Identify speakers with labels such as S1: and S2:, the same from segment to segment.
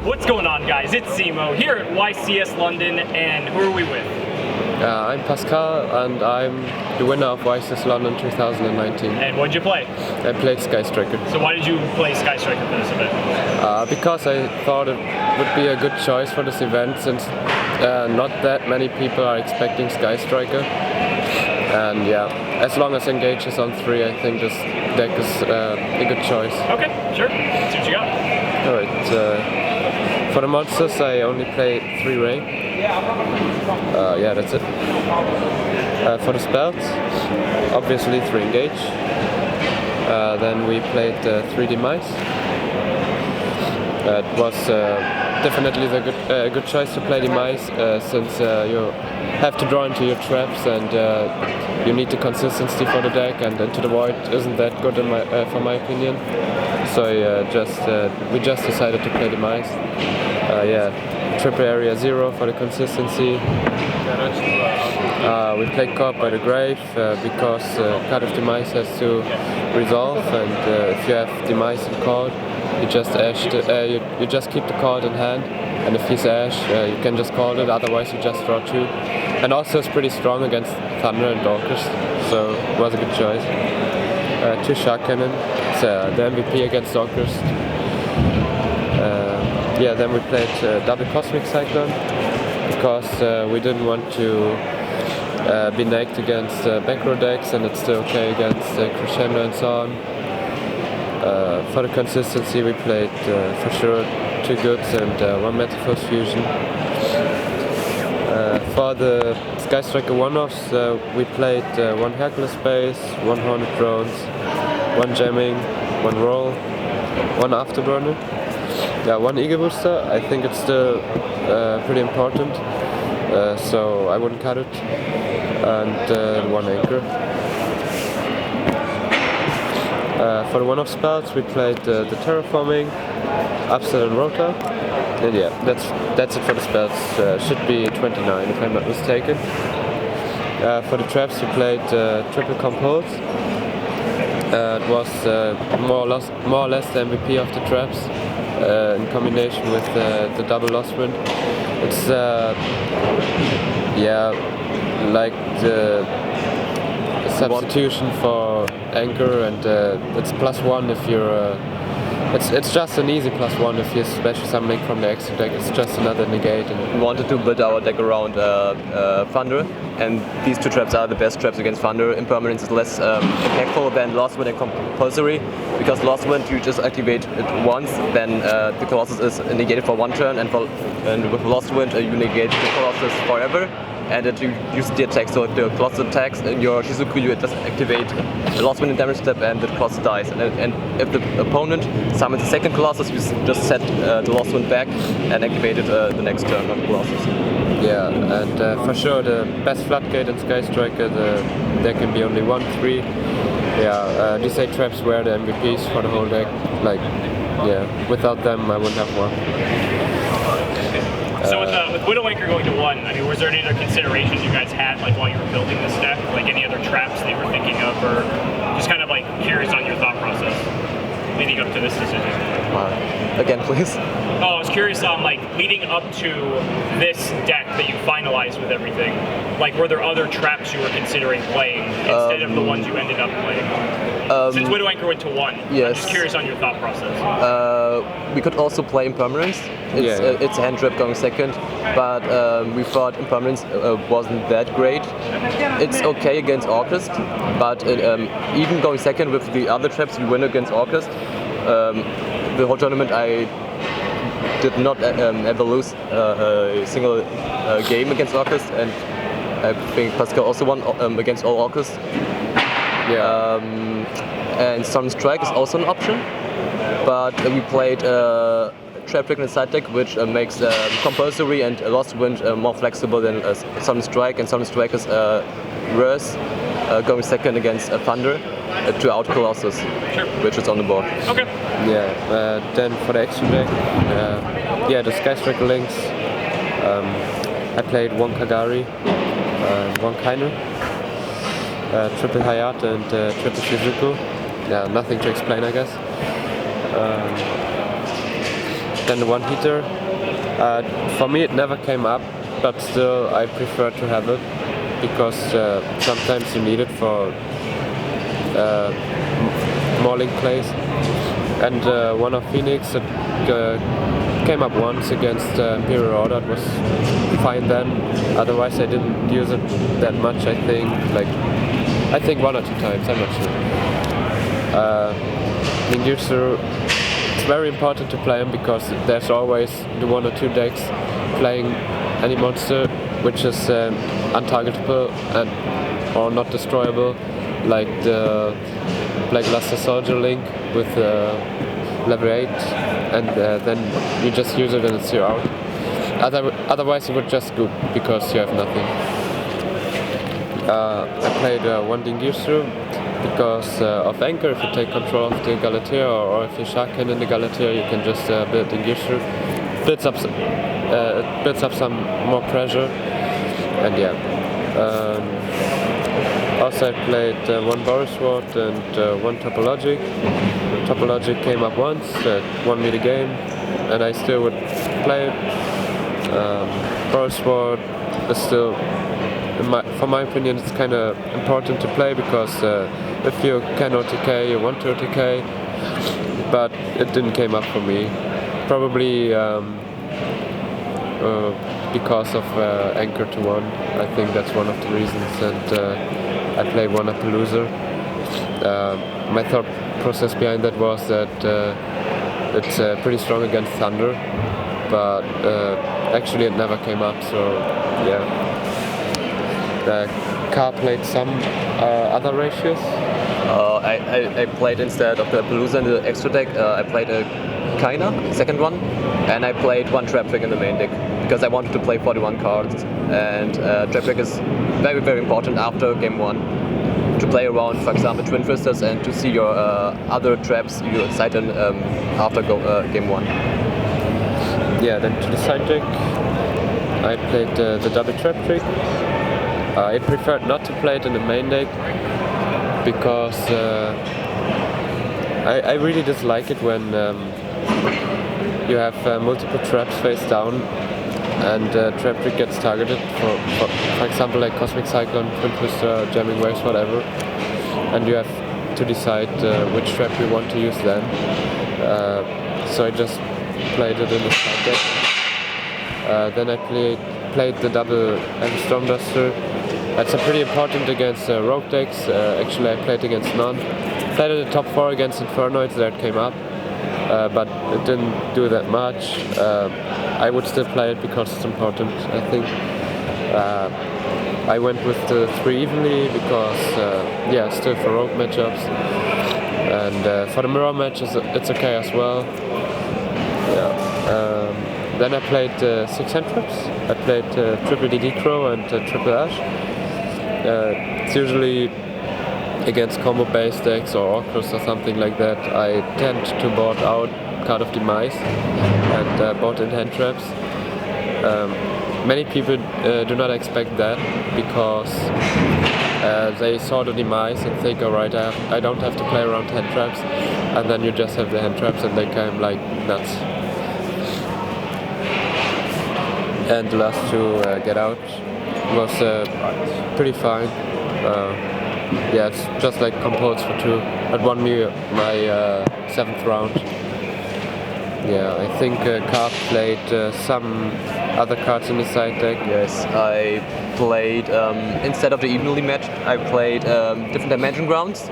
S1: What's going on, guys? It's Zemo here at YCS London, and who are we with?
S2: I'm Pascal, and I'm the winner of YCS London 2019.
S1: And what did you play?
S2: I played Sky Striker.
S1: So why did you play Sky Striker for this event?
S2: Because I thought it would be a good choice for this event, since not that many people are expecting Sky Striker. And yeah, as long as Engage is on 3, I think this deck is a good choice.
S1: Okay, sure. Let's see what you got.
S2: Alright, for the monsters I only play 3 Ray. Yeah, that's it. For the spells, obviously 3 Engage. Then we played 3 Demise. It was definitely the good choice to play Demise, since you have to draw into your traps and you need the consistency for the deck, and Into the Void isn't that good for my opinion. So we just decided to play Demise. Yeah, triple area 0 for the consistency. We played Caught by the Grave because card of Demise has to resolve, and if you have Demise in card, you just you just keep the card in hand, and if he's Ash, you can just call it, otherwise you just draw 2. And also it's pretty strong against Thunder and Orcust, so it was a good choice. 2 Shark Cannon, it's the MVP against Orcust. Yeah, then we played double Cosmic Cyclone, because we didn't want to be naked against back row decks, and it's still okay against Crescendo and so on. For the consistency we played for sure 2 goods and 1 Metal Force Fusion. For the Sky Striker one-offs we played 1 Hercules Base, 1 Hornet Drones, 1 Jamming, 1 Roll, 1 Afterburner, 1 Eagle Booster. I think it's still pretty important, so I wouldn't cut it, and 1 Anchor. For the one-off spells we played the Terraforming, Upset and Rota, and yeah, that's it for the spells. Should be 29 if I'm not mistaken. For the traps we played Triple Compose. It was more or less the MVP of the traps, in combination with the double Lost Wind. It's yeah, like the substitution for Anchor, and it's +1 if you're it's just an easy +1 if you're special summoning from the extra deck. It's just another negate. And
S3: we wanted to build our deck around Thunder, and these 2 traps are the best traps against Thunder. Impermanence is less impactful than Lost Wind and Compulsory, because Lost Wind you just activate it once, then the Colossus is negated for 1 turn, and with Lost Wind you negate the Colossus forever. And you use the attack, so if the Colossus attacks in your Shizuku, you just activate the Lost Wind damage step and the Colossus dies. And if the opponent summons the second Colossus, you just set the Lost Wind back and activate it the next turn on the Colossus.
S2: Yeah, and for sure the best Floodgate and Sky Striker, there can be only 1/3. Yeah, these 8 traps were the MVPs for the whole deck. Like, yeah, without them I wouldn't have won.
S1: So with Widow Anchor going to 1, I mean, was there any other considerations you guys had, like while you were building this deck, like any other traps that you were thinking of, or just kind of like curious on your thought process leading up to this decision?
S3: Again, please.
S1: Oh, I was curious on like leading up to this deck that you finalized with everything. Like, were there other traps you were considering playing instead of the ones you ended up playing? Since Widow Anchor went to 1,
S3: yes.
S1: I'm just curious on your thought process.
S3: We could also play Impermanence. It's a hand trap going second, but we thought Impermanence wasn't that great. It's okay against Orcust, but even going second with the other traps you win against Orcust. The whole tournament I did not ever lose a single game against Orcust, and I think Pascal also won against all Orcust.
S2: Yeah.
S3: And Sun Strike is also an option, but we played Trap Trick in the side deck, which makes Compulsory and Lost Wind more flexible than Sun Strike, and Sun Strike is worse going second against Thunder to out Colossus,
S1: sure.
S3: Which is on the board.
S1: Okay.
S2: Yeah, then for the extra deck, yeah, the Sky Striker links, I played 1 Kagari, 1 Kainer, triple Hayate and triple Shizuku. Yeah, nothing to explain, I guess. then the one heater. For me it never came up, but still I prefer to have it because sometimes you need it for mauling clays. And one of Phoenix that came up once against Imperial Order. It was fine then. Otherwise I didn't use it that much. I think 1 or 2 times, I'm not sure. Ninjutsu, it's very important to play them because there's always the 1 or 2 decks playing any monster which is untargetable and or not destroyable, like the Blackluster Soldier Link with level 8, and then you just use it and it's your out. Otherwise you would just goop because you have nothing. I played one Dingirsu because of Anchor. If you take control of the Galatea or if you Shaken in the Galatea, you can just build Dingirsu. It builds up some more pressure, and yeah. Also I played one Boris Sword and one Topologic. Topologic came up once, won me the game, and I still would play it. Boris Sword is still, for my opinion, it's kind of important to play because if you can OTK, you want to OTK, but it didn't came up for me. Probably because of Anchor to 1. I think that's one of the reasons, and I played one Appaloosa. My thought process behind that was that it's pretty strong against Thunder, but actually it never came up, so yeah. Car played some other ratios.
S3: I played instead of the Appaloosa in the extra deck, I played a Kaina, second one, and I played one Trap Trick in the main deck because I wanted to play 41 cards, and Trap Trick is very, very important after game 1 to play around, for example, Twin Twisters, and to see your other traps you sight in after game 1.
S2: Yeah, then to the side deck, I played the double Trap Trick. I preferred not to play it in the main deck because I really dislike it when you have multiple traps face down and Trap Trick gets targeted for example like Cosmic Cyclone, Twin Twister, Jamming Waves, whatever, and you have to decide which trap you want to use then. So I just played it in the side deck. Then I played the double Heavy Storm Duster. That's pretty important against rogue decks. Actually I played against none. Played at the top 4 against Infernoids, that came up. But it didn't do that much. I would still play it because it's important, I think. I went with the 3 evenly because, yeah, still for rogue matchups. And for the mirror matches, it's okay as well. Yeah. Then I played 6 hand traps. I played triple DD Crow and triple Ash. It's usually against combo-based decks or Orcus or something like that. I tend to board out Card of Demise and board in hand traps. Many people do not expect that because they saw the Demise and think, alright, I don't have to play around hand traps, and then you just have the hand traps and they came like nuts. And the last 2 Get Out was pretty fine. Yeah, it's just like composed for 2. It won me my 7th round. Yeah, I think Karp played some other cards in the side deck.
S3: Yes, I played, instead of the evenly matched, I played different dimension grounds.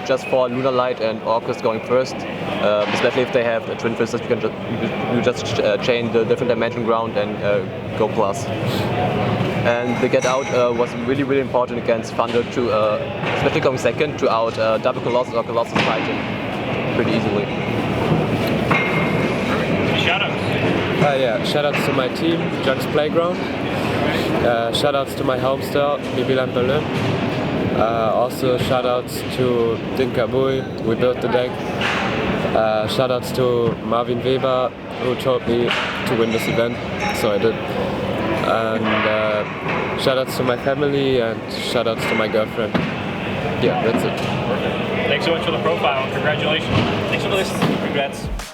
S3: Just for Lunar Light and Orcus going first. Especially if they have a Twin Twisters, you just chain the different dimension ground and go plus. And the Get Out was really, really important against Thunder to, especially going second, to out double Colossus or Colossus fighting pretty easily.
S1: Shoutouts.
S2: Yeah, shoutouts to my team, JunksPlayground. Shoutouts to my home store, Bibilan Berlin. Also shoutouts to Dinkabui, we built the deck. Shoutouts to Marvin Weber, who told me to win this event, so I did. And shoutouts to my family and shoutouts to my girlfriend. Yeah, that's it.
S1: Thanks so much for the profile and congratulations. Thanks for listening. Congrats.